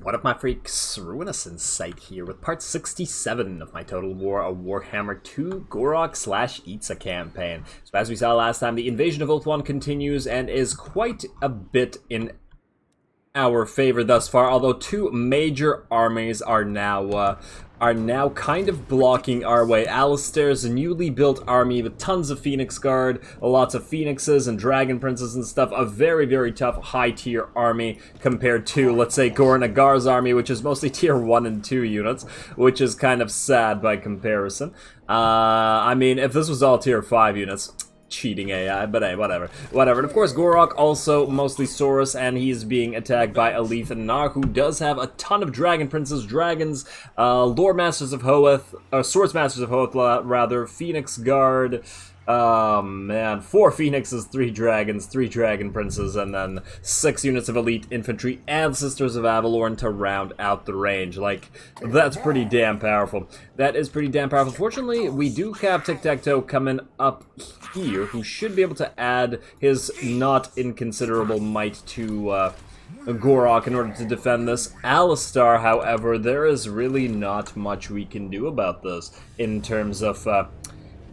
What up, my freaks? Ruinous Insight here with part 67 of my Total War, a Warhammer 2 Gor-Rok / Itza campaign. So as we saw last time, the invasion of Ultron continues and is quite a bit in our favor thus far, although two major armies are now kind of blocking our way. Alistair's newly built army with tons of Phoenix Guard, lots of Phoenixes and Dragon Princes and stuff, a very, very tough high-tier army compared to, let's say, Gorn-Agar's army, which is mostly tier 1 and 2 units, which is kind of sad by comparison. I mean, if this was all tier 5 units... cheating AI, but hey, whatever. And of course, Gor-Rok also mostly Saurus, and he's being attacked by Nar, who does have a ton of Dragon Princes, Dragons, Lord Masters of Hoeth, Swords Masters of Hoeth, rather, Phoenix Guard, man, 4 Phoenixes, 3 Dragons, 3 Dragon Princes, and then 6 units of Elite Infantry and Sisters of Avalor to round out the range. Like, that's pretty damn powerful. That is pretty damn powerful. Fortunately, we do have Tic-Tac-Toe coming up here, who should be able to add his not inconsiderable might to, Gor-Rok in order to defend this. Alistair, however, there is really not much we can do about this in terms of,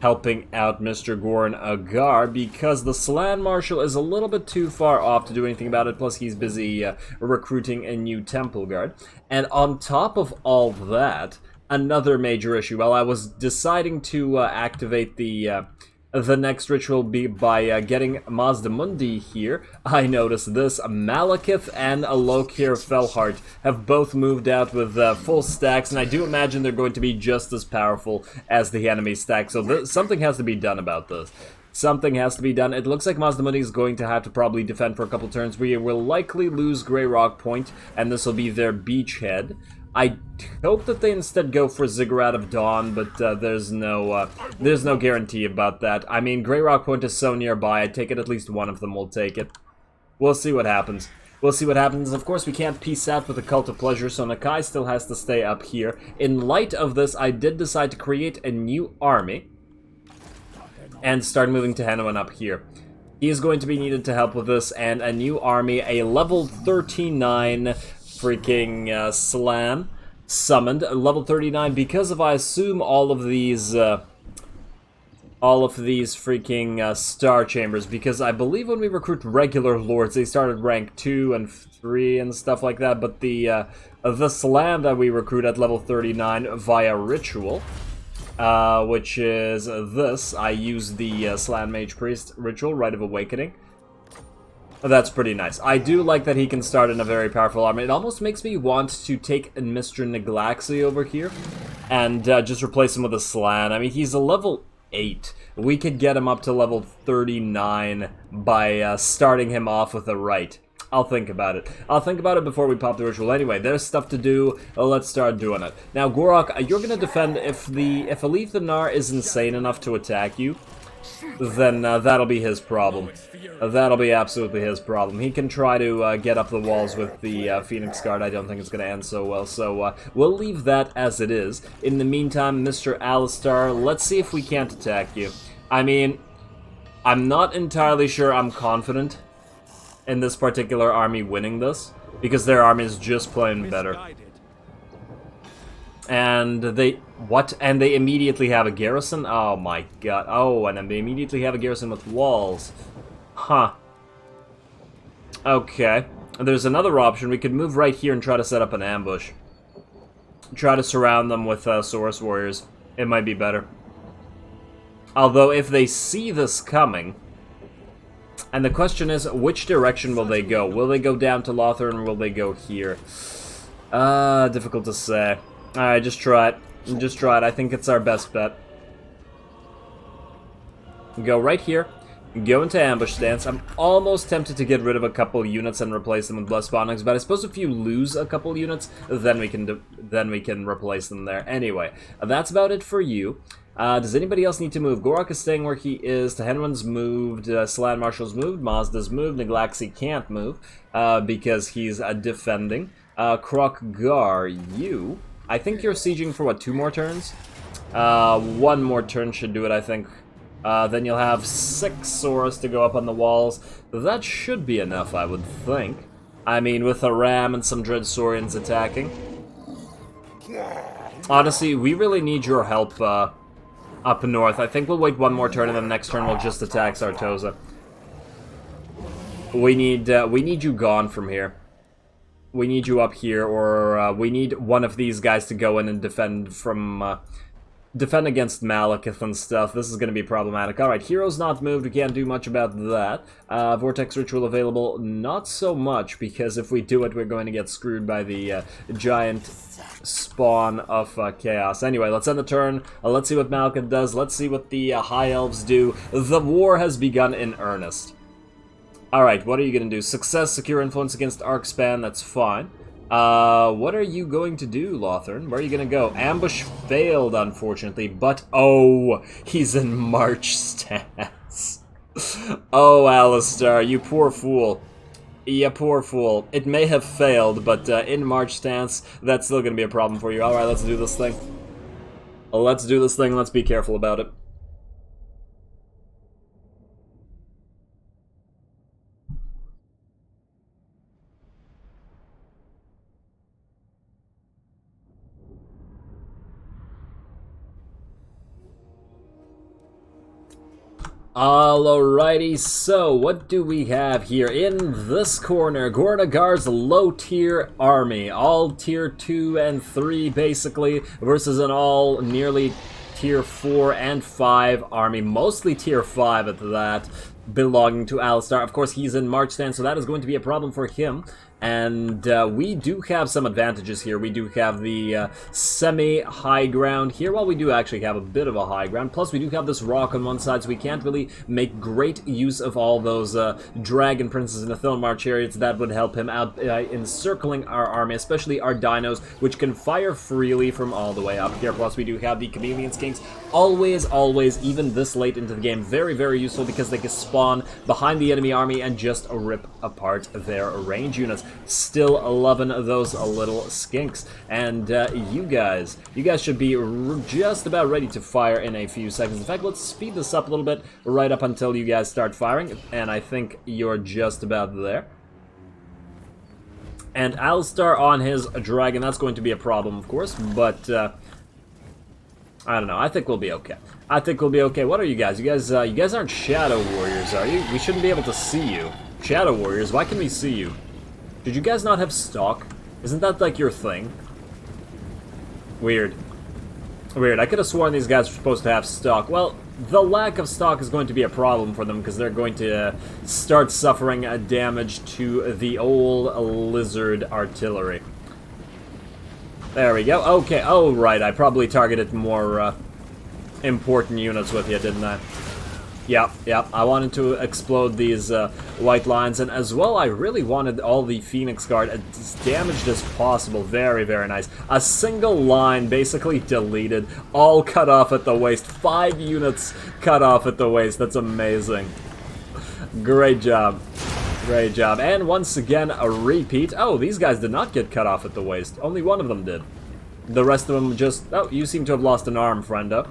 helping out Mr. Gorn-Agar, because the Slan Marshal is a little bit too far off to do anything about it, plus he's busy recruiting a new Temple Guard. And on top of all that, another major issue. Well, I was deciding to activate the next ritual by getting Mazdamundi here. I noticed this. Malekith and Alokir Felhart have both moved out with full stacks, and I do imagine they're going to be just as powerful as the enemy stack, so something has to be done about this. Something has to be done. It looks like Mazdamundi is going to have to probably defend for a couple turns. We will likely lose Grey Rock Point, and this will be their beachhead. I hope that they instead go for Ziggurat of Dawn, but there's no guarantee about that. I mean, Grey Rock Point is so nearby, I take it at least one of them will take it. We'll see what happens. We'll see what happens. Of course, we can't peace out with the Cult of Pleasure, so Nakai still has to stay up here. In light of this, I did decide to create a new army and start moving to Hanuman up here. He is going to be needed to help with this, and a new army, a level 39... freaking Slan summoned, level 39, because of, I assume, all of these freaking Star Chambers, because I believe when we recruit regular Lords, they start at rank 2 and 3 and stuff like that, but the Slan that we recruit at level 39 via Ritual, which is this, I use the Slan Mage Priest Ritual, Rite of Awakening. That's pretty nice. I do like that he can start in a very powerful army. It almost makes me want to take Mr. Neglaxi over here and just replace him with a Slan. I mean, he's a level 8. We could get him up to level 39 by starting him off with a Rite. I'll think about it. I'll think about it before we pop the ritual. Anyway, there's stuff to do. Let's start doing it. Now, Gor-Rok, you're going to defend. If Nar is insane enough to attack you, then that'll be his problem. That'll be absolutely his problem. He can try to get up the walls with the Phoenix Guard. I don't think it's going to end so well, so we'll leave that as it is. In the meantime, Mr. Alistair, let's see if we can't attack you. I mean, I'm not entirely sure I'm confident in this particular army winning this, because their army is just plain better. And they... what? And they immediately have a garrison? Oh my god. Oh, and then they immediately have a garrison with walls. Huh. Okay. There's another option. We could move right here and try to set up an ambush. Try to surround them with Saurus Warriors. It might be better. Although, if they see this coming... and the question is, which direction will they go? Will they go down to Lothar, or will they go here? Difficult to say. Alright, just try it. Just try it. I think it's our best bet. Go right here. Go into ambush stance. I'm almost tempted to get rid of a couple units and replace them with blessed spawnings, but I suppose if you lose a couple units, then we can replace them there. Anyway, that's about it for you. Does anybody else need to move? Gor-Rok is staying where he is. Tehenwan's moved. Slan Marshal's moved. Mazda's moved. Neglaxi can't move because he's defending. Krok-Gar, you... I think you're sieging for, what, 2 more turns? 1 more turn should do it, I think. Then you'll have 6 Saurus to go up on the walls. That should be enough, I would think. I mean, with a ram and some Dreadsaurians attacking. Honestly, we really need your help up north. I think we'll wait one more turn, and then the next turn we'll just attack Sartosa. We need you gone from here. We need you up here, or we need one of these guys to go in and defend from defend against Malekith and stuff. This is going to be problematic. Alright, heroes not moved. We can't do much about that. Vortex Ritual available. Not so much, because if we do it, we're going to get screwed by the giant spawn of chaos. Anyway, let's end the turn. Let's see what Malekith does. Let's see what the High Elves do. The war has begun in earnest. Alright, what are you going to do? Success, secure influence against Arcspan. That's fine. What are you going to do, Lothern? Where are you gonna go? Ambush failed, unfortunately, but oh, he's in March stance. Oh, Alistar, you poor fool. You poor fool. It may have failed, but in March stance, that's still gonna be a problem for you. Alright, let's do this thing. Let's do this thing, let's be careful about it. Alrighty, so what do we have here? In this corner, Gornagar's low-tier army, all tier 2 and 3 basically, versus an all nearly tier 4 and 5 army, mostly tier 5 at that, belonging to Alistar. Of course, he's in March stance, so that is going to be a problem for him. And we do have some advantages here. We do have the semi-high ground here. Well, we do actually have a bit of a high ground. Plus, we do have this rock on one side, so we can't really make great use of all those dragon princes in the Thilmar chariots. That would help him out encircling our army, especially our dinos, which can fire freely from all the way up here. Plus, we do have the chameleon skinks. Always, even this late into the game, very, very useful because they can spawn behind the enemy army and just rip apart their range units. Still loving those little skinks. And you guys should be just about ready to fire in a few seconds. In fact, let's speed this up a little bit right up until you guys start firing. And I think you're just about there. And Alistar on his dragon, that's going to be a problem, of course, but I don't know. I think we'll be okay. I think we'll be okay. What are you guys? You guys aren't Shadow Warriors, are you? We shouldn't be able to see you. Shadow Warriors, why can we see you? Did you guys not have stock? Isn't that like your thing? Weird. Weird. I could have sworn these guys were supposed to have stock. Well, the lack of stock is going to be a problem for them because they're going to start suffering damage to the old lizard artillery. There we go. Okay. Oh, right. I probably targeted more important units with you, didn't I? Yep. I wanted to explode these white lines, and as well, I really wanted all the Phoenix Guard as damaged as possible. Very, very nice. A single line basically deleted, all cut off at the waist. 5 units cut off at the waist. That's amazing. Great job. Great job. And once again, a repeat. Oh, these guys did not get cut off at the waist. Only one of them did. The rest of them just... Oh, you seem to have lost an arm, friendo.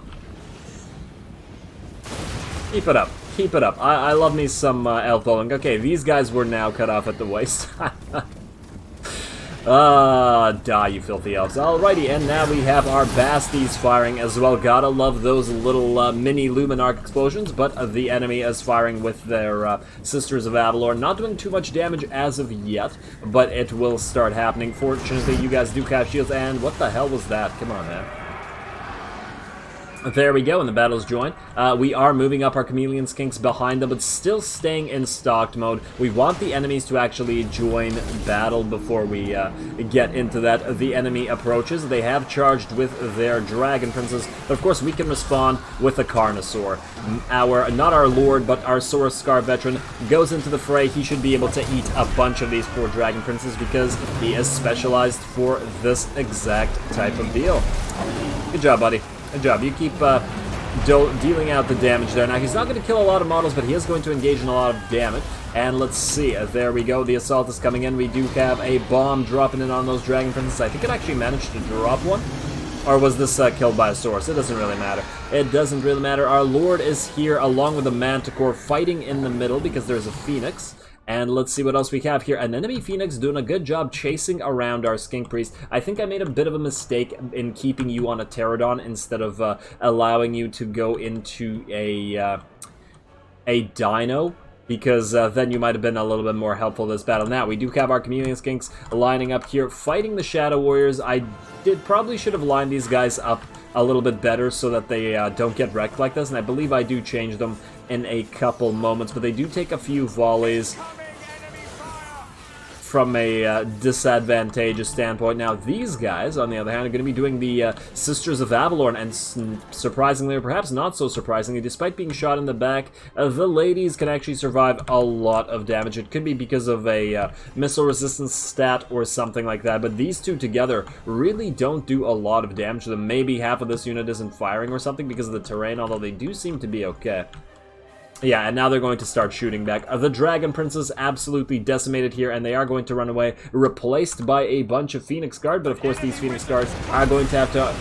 Keep it up. Keep it up. I love me some elf bowling. Okay, these guys were now cut off at the waist. Die, you filthy elves. Alrighty, and now we have our Basties firing as well. Gotta love those little mini Luminarch explosions, but the enemy is firing with their Sisters of Avalor. Not doing too much damage as of yet, but it will start happening. Fortunately, you guys do have shields, and what the hell was that? Come on, man. There we go, and the battle's joined. We are moving up our chameleon skinks behind them, but still staying in stocked mode. We want the enemies to actually join battle before we get into that. The enemy approaches. They have charged with their dragon princes, but of course we can respond with a Carnosaur. Not our lord, but our Saurus Scar veteran goes into the fray. He should be able to eat a bunch of these poor dragon princes because he is specialized for this exact type of deal. Good job, buddy. Good job. You keep dealing out the damage there. Now, he's not going to kill a lot of models, but he is going to engage in a lot of damage. And let's see. There we go. The assault is coming in. We do have a bomb dropping in on those dragon princes. I think it actually managed to drop one. Or was this killed by a source? It doesn't really matter. It doesn't really matter. Our lord is here along with the manticore fighting in the middle because there's a phoenix. And let's see what else we have here. An enemy Phoenix doing a good job chasing around our Skink Priest. I think I made a bit of a mistake in keeping you on a Pterodon instead of allowing you to go into a Dino, because then you might have been a little bit more helpful in this battle. Now, we do have our Chameleon Skinks lining up here, fighting the Shadow Warriors. I probably should have lined these guys up a little bit better so that they don't get wrecked like this, and I believe I do change them in a couple moments, but they do take a few volleys from a disadvantageous standpoint. Now, these guys, on the other hand, are going to be doing the Sisters of Avalor, and surprisingly, or perhaps not so surprisingly, despite being shot in the back, the ladies can actually survive a lot of damage. It could be because of a missile resistance stat or something like that, but these two together really don't do a lot of damage to them. Maybe half of this unit isn't firing or something because of the terrain, although they do seem to be okay. Yeah, and now they're going to start shooting back. The Dragon Princes absolutely decimated here, and they are going to run away, replaced by a bunch of Phoenix Guard, but of course these Phoenix Guards are going to have to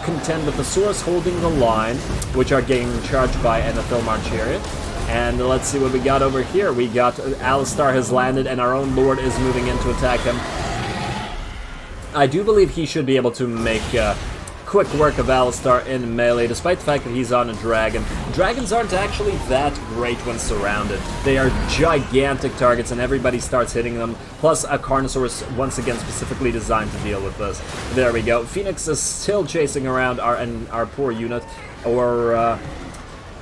contend with the Saurus holding the line, which are getting charged by an Athilmar Chariot. And let's see what we got over here. We got Alistar has landed, and our own Lord is moving in to attack him. I do believe he should be able to make quick work of Alistar in melee, despite the fact that he's on a dragon. Dragons aren't actually that great when surrounded. They are gigantic targets, and everybody starts hitting them. Plus, a Carnosaurus, once again, specifically designed to deal with this. There we go. Phoenix is still chasing around our poor unit, or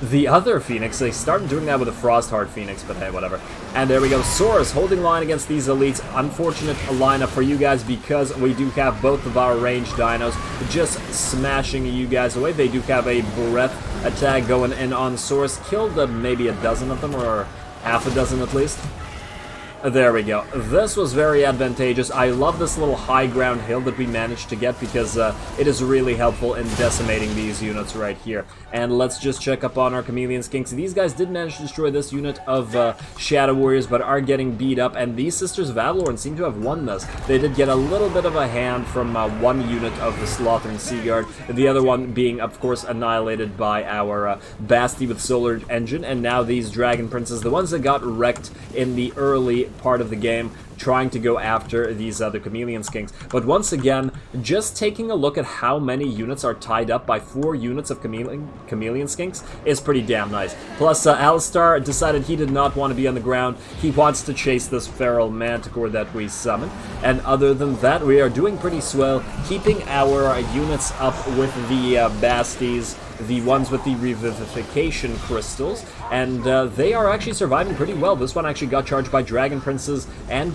the other Phoenix. They started doing that with a Frostheart Phoenix, but hey, whatever. And there we go. Saurus holding line against these elites. Unfortunate lineup for you guys because we do have both of our ranged dinos just smashing you guys away. They do have a breath attack going in on Saurus. Killed maybe a dozen of them, or half a dozen at least. There we go. This was very advantageous. I love this little high ground hill that we managed to get because it is really helpful in decimating these units right here. And let's just check up on our Chameleon Skinks. These guys did manage to destroy this unit of Shadow Warriors, but are getting beat up, and these Sisters of Avalor seem to have won this. They did get a little bit of a hand from one unit of the Slaughtering Sea Guard, the other one being, of course, annihilated by our Basti with Solar Engine, and now these Dragon Princes, the ones that got wrecked in the early part of the game, trying to go after these other Chameleon Skinks. But once again, just taking a look at how many units are tied up by 4 units of Chameleon Skinks is pretty damn nice. Plus, Alistar decided he did not want to be on the ground. He wants to chase this feral manticore that we summoned. And other than that, we are doing pretty swell, keeping our units up with the Basties, the ones with the revivification crystals, and they are actually surviving pretty well. This one actually got charged by Dragon Princes and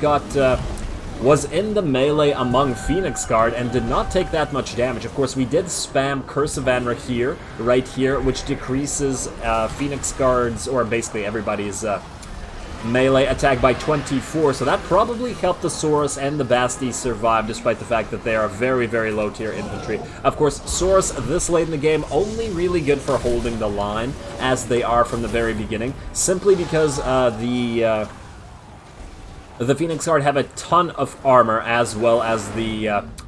was in the melee among Phoenix Guard and did not take that much damage. Of course, we did spam Curse of Anra here, right here, which decreases Phoenix Guards, or basically everybody's melee attack by 24, so that probably helped the Saurus and the Basti survive, despite the fact that they are very, very low tier infantry. Of course, Saurus, this late in the game, only really good for holding the line, as they are from the very beginning, simply because the Phoenix Guard have a ton of armor, as well as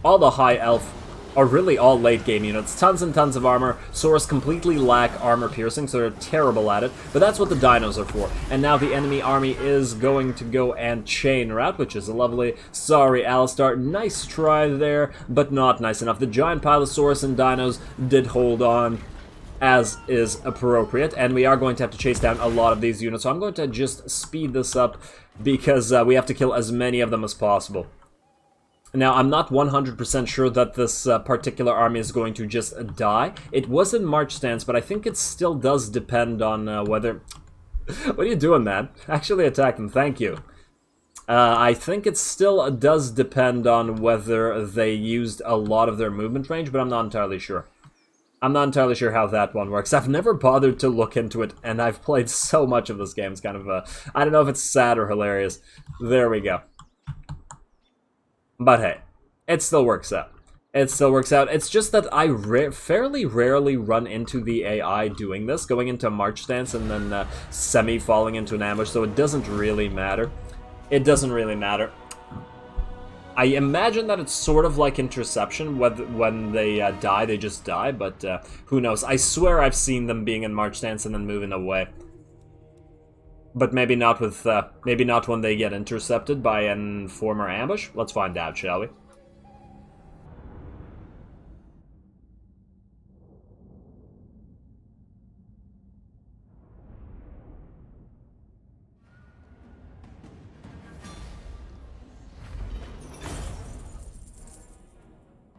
all the high elf, or really all late game units. Tons and tons of armor. Saurus completely lack armor piercing, so they're terrible at it, but that's what the dinos are for. And now the enemy army is going to go and chain route, which is lovely. Sorry, Alistar, nice try there, but not nice enough. The giant pile of Saurus and dinos did hold on, as is appropriate, and we are going to have to chase down a lot of these units, so I'm going to just speed this up because we have to kill as many of them as possible. Now, I'm not 100% sure that this particular army is going to just die. It was in March stance, but I think it still does depend on whether... What are you doing, man? Actually attack them, thank you. I think it still does depend on whether they used a lot of their movement range, but I'm not entirely sure. I'm not entirely sure how that one works. I've never bothered to look into it, and I've played so much of this game. It's kind of I don't know if it's sad or hilarious. There we go. But hey, it still works out. It still works out. It's just that I fairly rarely run into the AI doing this, going into March stance and then semi-falling into an ambush, so it doesn't really matter. It doesn't really matter. I imagine that it's sort of like interception, when they die, they just die, but who knows. I swear I've seen them being in March stance and then moving away. But maybe not with, maybe not when they get intercepted by an former ambush. Let's find out, shall we?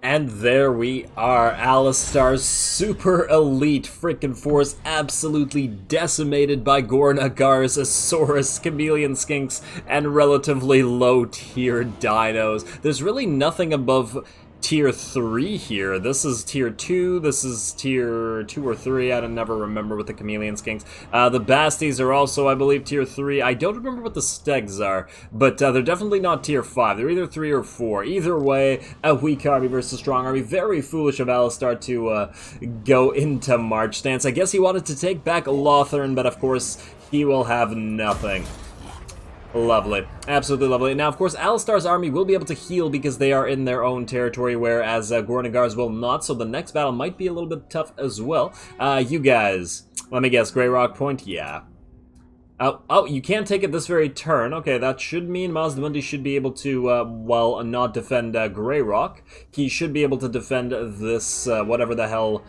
And there we are, Alistar's super elite frickin' force absolutely decimated by Gor-Nagar's Asaurus, Chameleon Skinks, and relatively low tier dinos. There's really nothing above tier 3 here. This is tier 2, this is tier 2 or 3, I don't never remember with the Chameleon Skinks. The Basties are also, I believe, tier 3. I don't remember what the Stegs are, but they're definitely not tier 5. They're either 3 or 4. Either way, a weak army versus strong army. Very foolish of Alistar to go into March stance. I guess he wanted to take back Lothern, but of course, he will have nothing. Lovely. Absolutely lovely. Now, of course, Alistar's army will be able to heal because they are in their own territory, whereas Gor-Nagar's will not, so the next battle might be a little bit tough as well. You guys, let me guess, Gor-Rok point? Yeah. Oh, you can't take it this very turn. Okay, that should mean Mazdamundi should be able to, well, not defend Gor-Rok. He should be able to defend this, whatever the hell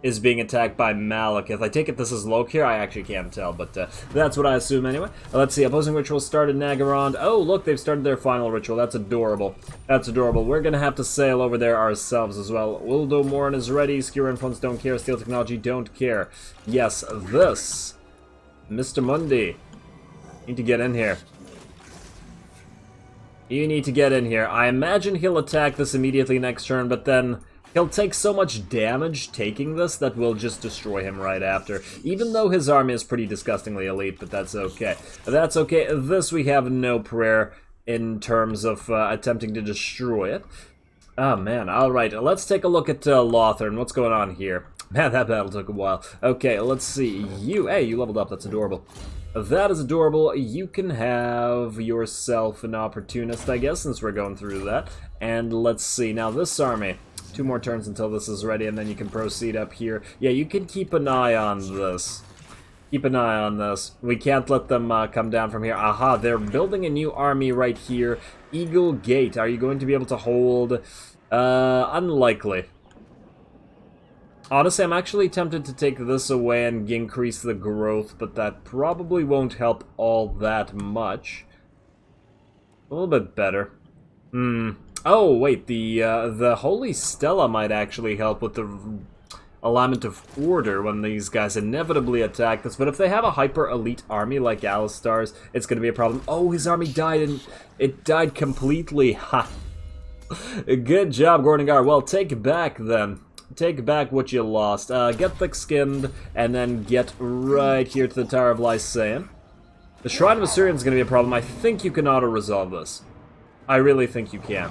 is being attacked by Malekith. I take it this is Lokir? I actually can't tell, but that's what I assume anyway. Let's see, opposing ritual started Nagaron. Oh, look, they've started their final ritual. That's adorable. That's adorable. We're gonna have to sail over there ourselves as well. Uldo Morin is ready. Skewer Influence don't care. Steel Technology don't care. Yes, this. Mr. Mundi. Need to get in here. You need to get in here. I imagine he'll attack this immediately next turn, but then he'll take so much damage taking this that we'll just destroy him right after. Even though his army is pretty disgustingly elite, but that's okay. That's okay. This we have no prayer in terms of attempting to destroy it. Oh man, alright. Let's take a look at Lothern. What's going on here? Man, that battle took a while. Okay, let's see. Hey, you leveled up. That's adorable. That is adorable. You can have yourself an opportunist, I guess, since we're going through that. And let's see. Now, this army. 2 more turns until this is ready, and then you can proceed up here. Yeah, you can keep an eye on this. Keep an eye on this. We can't let them come down from here. Aha, they're building a new army right here. Eagle Gate. Are you going to be able to hold? Unlikely. Honestly, I'm actually tempted to take this away and increase the growth, but that probably won't help all that much. A little bit better. Oh, wait, the Holy Stella might actually help with the alignment of order when these guys inevitably attack this, but if they have a hyper-elite army like Alistar's, it's going to be a problem. Oh, his army died, and it died completely. Ha! Good job, Gor-Nagar. Well, take back, then. Take back what you lost. Get thick-skinned, and then get right here to the Tower of Lysaean. The Shrine of Assyrian is going to be a problem. I think you can auto-resolve this. I really think you can.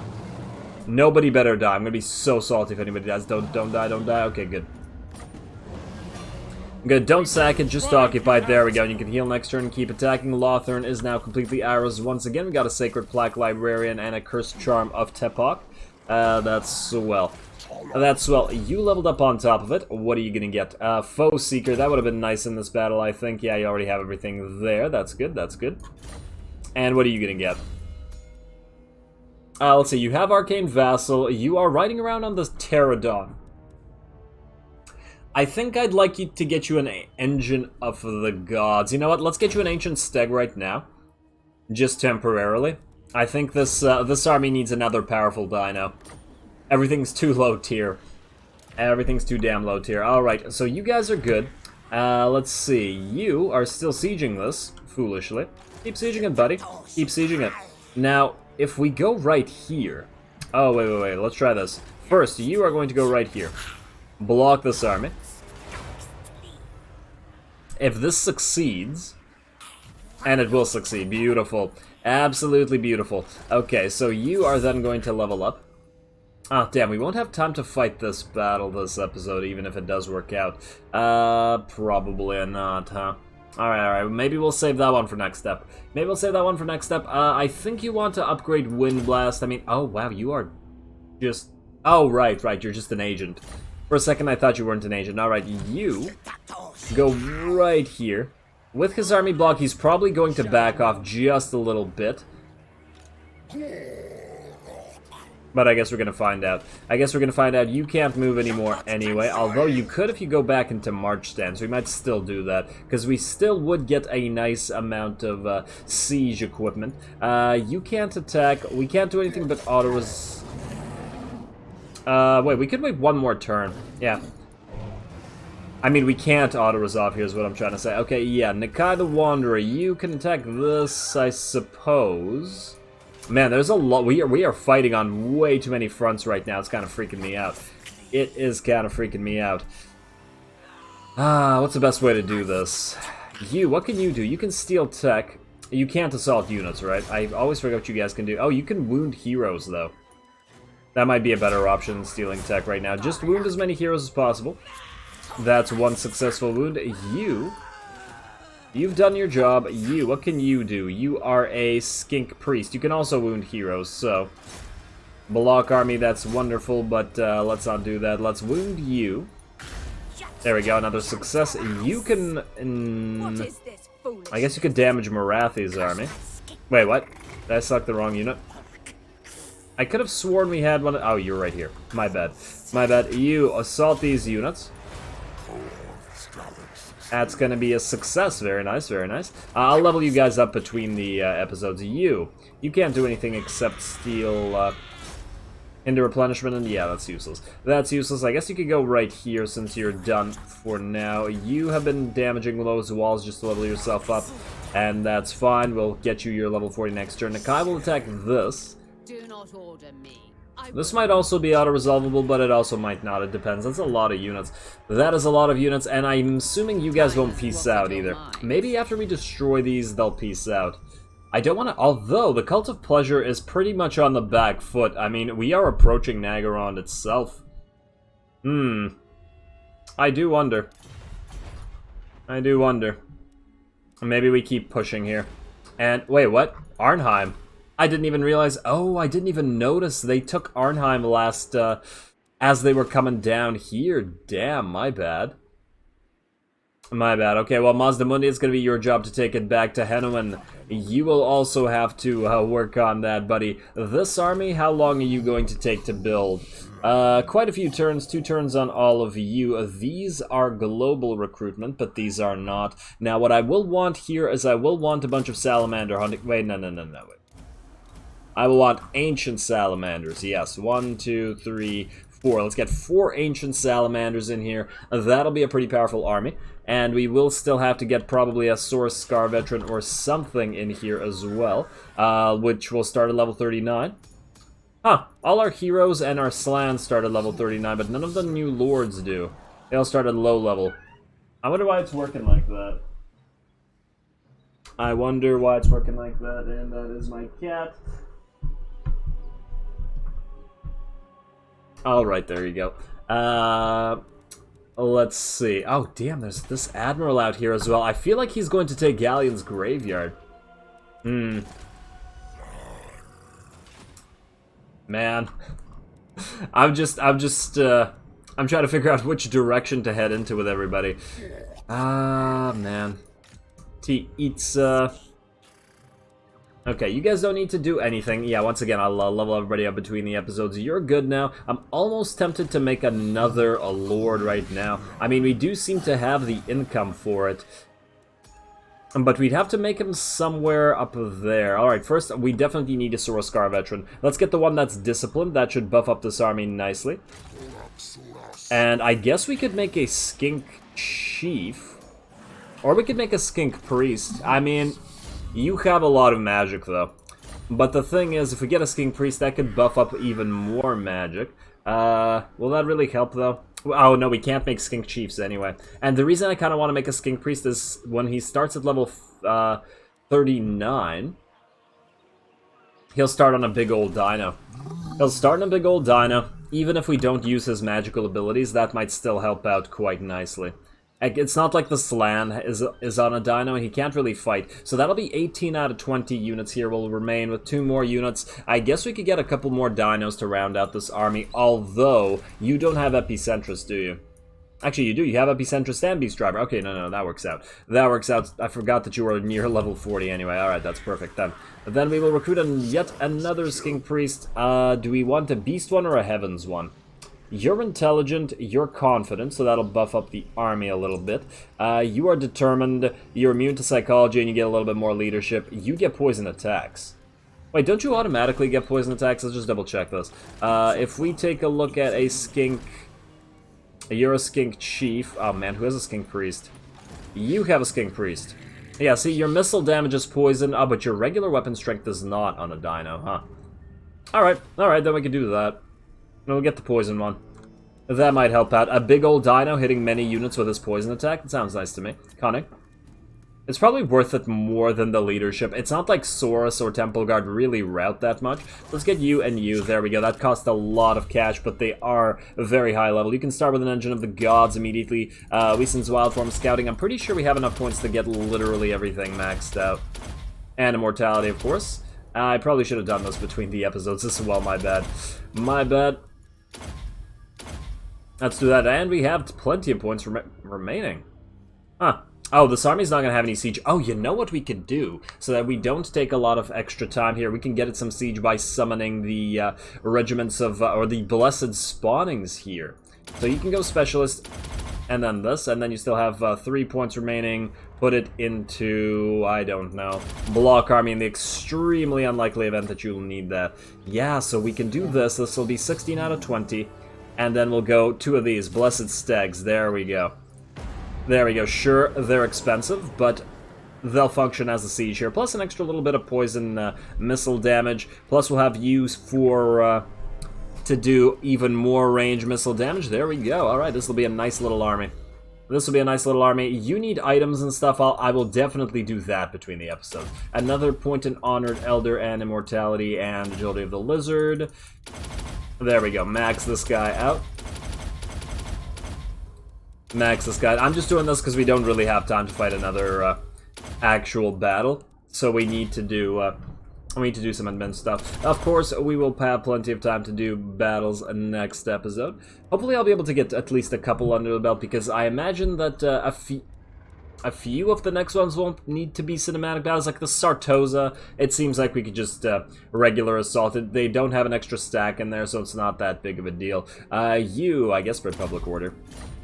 Nobody better die. I'm going to be so salty if anybody dies. Don't die, don't die. Okay, good. Good, don't sack it, just occupy it. There we go, and you can heal next turn and keep attacking. Lothern is now completely ours once again. We got a Sacred Plaque Librarian and a Cursed Charm of Tepok. That's swell. That's swell. You leveled up on top of it. What are you gonna get? Foe Seeker, that would have been nice in this battle, I think. Yeah, you already have everything there. That's good, that's good. And what are you gonna get? Let's see, you have Arcane Vassal. You are riding around on the Pterodon. I think I'd like you to get you an Engine of the Gods. You know what? Let's get you an Ancient Steg right now. Just temporarily. I think this army needs another powerful dino. Everything's too low tier. Everything's too damn low tier. Alright, so you guys are good. Let's see. You are still sieging this, foolishly. Keep sieging it, buddy. Keep sieging it. Now, if we go right here... Oh, wait. Let's try this. First, you are going to go right here. Block this army. If this succeeds, and it will succeed, beautiful. Absolutely beautiful. Okay, so you are then going to level up. Ah, damn, we won't have time to fight this battle this episode, even if it does work out. Probably not, huh? Alright, maybe we'll save that one for next step. I think you want to upgrade Wind Blast. I mean, oh wow, you are just... Oh, right, you're just an agent. For a second, I thought you weren't an agent. Alright, you go right here. With his army block, he's probably going to back off just a little bit. But I guess we're gonna find out. You can't move anymore anyway, although you could if you go back into March stance. We might still do that, because we still would get a nice amount of siege equipment. You can't attack. We can't do anything but auto-res... wait, we could wait one more turn. Yeah. I mean, we can't auto-resolve here is what I'm trying to say. Okay, yeah, Nakai the Wanderer, you can attack this, I suppose. Man, there's a lot. We are fighting on way too many fronts right now. It's kind of freaking me out. It is kind of freaking me out. What's the best way to do this? What can you do? You can steal tech. You can't assault units, right? I always forget what you guys can do. Oh, you can wound heroes, though. That might be a better option than stealing tech right now. Just wound as many heroes as possible. That's one successful wound. You've done your job. What can you do? You are a skink priest. You can also wound heroes, so... Block army, that's wonderful, but let's not do that. Let's wound you. There we go, another success. You can... I guess you could damage Marathi's army. Wait, what? Did I select the wrong unit? I could have sworn we had one... Oh, you're right here. My bad. My bad. You assault these units. That's gonna be a success. Very nice, very nice. I'll level you guys up between the episodes. You can't do anything except steal into replenishment, and yeah, that's useless. That's useless. I guess you could go right here since you're done for now. You have been damaging those walls just to level yourself up, and that's fine. We'll get you your level 40 next turn. Nakai will attack this. Do not order me. This might also be auto-resolvable, but it also might not. It depends. That's a lot of units. That is a lot of units, and I'm assuming you guys won't peace out either. Maybe after we destroy these, they'll peace out. I don't want to... Although, the Cult of Pleasure is pretty much on the back foot. I mean, we are approaching Nagaron itself. I do wonder. I do wonder. Maybe we keep pushing here. And, wait, what? Arnheim. I didn't even realize... Oh, I didn't even notice they took Arnheim last, as they were coming down here. Damn, my bad. My bad. Okay, well, Mazdamundi, it's gonna be your job to take it back to Henuan. You will also have to work on that, buddy. This army, how long are you going to take to build? Quite a few turns, 2 turns on all of you. These are global recruitment, but these are not. Now, what I will want here is I will want a bunch of salamander hunting. Wait, no, wait. I will want ancient salamanders. Yes, 1, 2, 3, 4. Let's get 4 ancient salamanders in here. That'll be a pretty powerful army. And we will still have to get probably a Source Scar Veteran or something in here as well, which will start at level 39. Huh, all our heroes and our slans start at level 39, but none of the new lords do. They all start at low level. I wonder why it's working like that. I wonder why it's working like that, and that is my cat. Alright, there you go. Let's see. Oh, damn, there's this Admiral out here as well. I feel like he's going to take Galleon's Graveyard. Man. I'm trying to figure out which direction to head into with everybody. Man. Itza. Okay, you guys don't need to do anything. Yeah, once again, I'll level everybody up between the episodes. You're good now. I'm almost tempted to make another Lord right now. I mean, we do seem to have the income for it. But we'd have to make him somewhere up there. Alright, first, we definitely need a Source Scar Veteran. Let's get the one that's disciplined. That should buff up this army nicely. And I guess we could make a Skink Chief. Or we could make a Skink Priest. I mean... You have a lot of magic, though. But the thing is, if we get a Skink Priest, that could buff up even more magic. Will that really help, though? Oh, no, we can't make Skink Chiefs anyway. And the reason I kind of want to make a Skink Priest is when he starts at level 39, he'll start on a big old dino. He'll start on a big old dino. Even if we don't use his magical abilities, that might still help out quite nicely. It's not like the Slan is on a dino, and he can't really fight. So that'll be 18 out of 20 units here will remain with 2 more units. I guess we could get a couple more dinos to round out this army, although you don't have Epicentris, do you? Actually, you do. You have Epicentrist and Beast Driver. Okay, no, that works out. That works out. I forgot that you were near level 40 anyway. Alright, that's perfect then. Then we will recruit yet another Skink Priest. Do we want a Beast one or a Heavens one? You're intelligent, you're confident, so that'll buff up the army a little bit. You are determined, you're immune to psychology, and you get a little bit more leadership. You get poison attacks. Wait, don't you automatically get poison attacks? Let's just double check this. If we take a look at a Skink... You're a Skink Chief. Oh man, who has a Skink Priest? You have a Skink Priest. Yeah, see, your missile damage is poison, but your regular weapon strength is not on a dino, huh? Alright, then we can do that. We'll get the poison one. That might help out. A big old dino hitting many units with his poison attack? That sounds nice to me. Cunning. It's probably worth it more than the leadership. It's not like Saurus or Temple Guard really route that much. Let's get you and you. There we go. That cost a lot of cash, but they are very high level. You can start with an Engine of the Gods immediately. Weason's Wild Form Scouting. I'm pretty sure we have enough points to get literally everything maxed out. And Immortality, of course. I probably should have done this between the episodes as well. My bad. My bad. Let's do that. And we have plenty of points remaining. Huh. Oh, this army's not going to have any siege. Oh, you know what we could do? So that we don't take a lot of extra time here. We can get it some siege by summoning the regiments of... or the Blessed Spawnings here. So you can go Specialist, and then this, and then you still have 3 points remaining. Put it into, I don't know, Block Army in the extremely unlikely event that you'll need that. Yeah, so we can do this. This will be 16 out of 20. And then we'll go 2 of these. Blessed Stags. There we go. There we go. Sure, they're expensive, but they'll function as a siege here. Plus an extra little bit of poison missile damage. Plus we'll have use for to do even more range missile damage. There we go. Alright, this will be a nice little army. This will be a nice little army. You need items and stuff. I will definitely do that between the episodes. Another point in Honored Elder and Immortality and Agility of the Lizard. There we go. Max this guy out. Max this guy. I'm just doing this because we don't really have time to fight another actual battle. So we need to do some admin stuff. Of course, we will have plenty of time to do battles next episode. Hopefully I'll be able to get at least a couple under the belt, because I imagine that a few of the next ones won't need to be cinematic battles, like the Sartosa. It seems like we could just regular assault it. They don't have an extra stack in there, so it's not that big of a deal. You, I guess, for Public Order.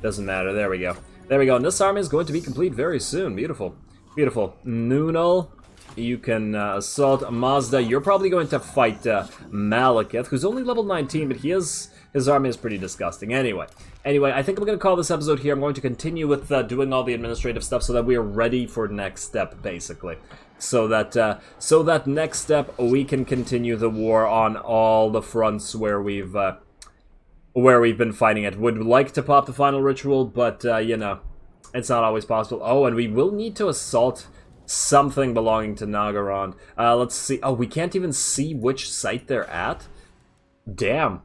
Doesn't matter. There we go. There we go. And this army is going to be complete very soon. Beautiful. Beautiful. Nunal. You can assault Mazda. You're probably going to fight Malekith, who's only level 19, but his army is pretty disgusting. Anyway, I think I'm going to call this episode here. I'm going to continue with doing all the administrative stuff so that we are ready for next step, basically. So that next step, we can continue the war on all the fronts where we've been fighting it. Would like to pop the final ritual, but, you know, it's not always possible. Oh, and we will need to assault something belonging to Nagaron. Let's see. Oh, we can't even see which site they're at? Damn.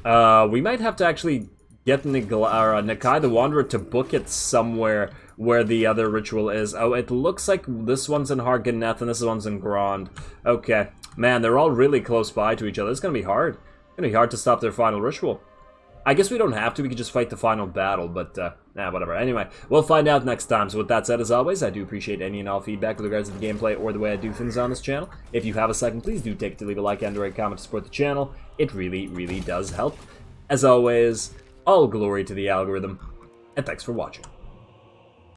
We might have to actually get Nakai the Wanderer to book it somewhere where the other ritual is. Oh, it looks like this one's in Harganeth and this one's in Grand. Okay. Man, they're all really close by to each other. It's gonna be hard. It's gonna be hard to stop their final ritual. I guess we don't have to. We could just fight the final battle, but, whatever. Anyway, we'll find out next time. So with that said, as always, I do appreciate any and all feedback with regards to the gameplay or the way I do things on this channel. If you have a second, please do take it to leave a like and or a comment to support the channel. It really, really does help. As always, all glory to the algorithm, and thanks for watching.